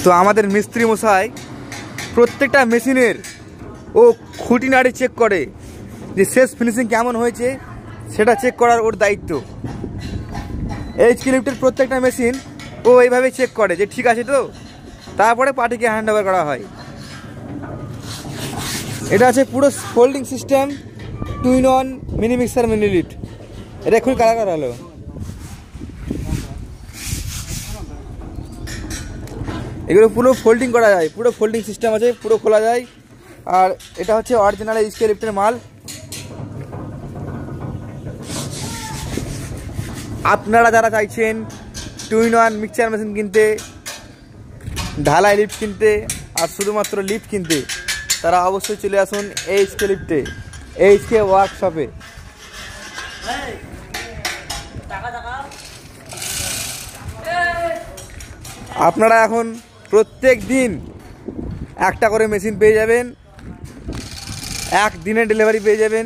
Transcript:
তো আমাদের মিস্ত্রি মশাই প্রত্যেকটা মেশিনের ও খুঁটিনাটি চেক করে, যে শেষ ফিনিশিং কেমন হয়েছে সেটা চেক করার ওর দায়িত্ব। এইচকে লিফটের প্রত্যেকটা মেশিন ও এইভাবে চেক করে যে ঠিক আছে তো, তারপরে পার্টিকে হ্যান্ড ওভার করা হয়। এটা আছে পুরো folding system, 2-in-1 mini mixer mini lift. এটা এখন কারা করা হলো। এগুলো পুরো ফোল্ডিং করা যায়, পুরো ফোল্ডিং সিস্টেম আছে, পুরো খোলা যায়। আর এটা হচ্ছে অরিজিনাল এইচকে লিফটের মাল। আপনারা যারা চাইছেন 2-in-1 মিক্সচার মেশিন কিনতে, ঢালাই লিফট কিনতে আর শুধুমাত্র লিফট কিনতে, তারা অবশ্যই চলে আসুন এইচকে লিফটে, এইচকে ওয়ার্কশপে। আপনারা এখন প্রত্যেক দিন একটা করে মেশিন পেয়ে যাবেন, একদিনে ডেলিভারি পেয়ে যাবেন।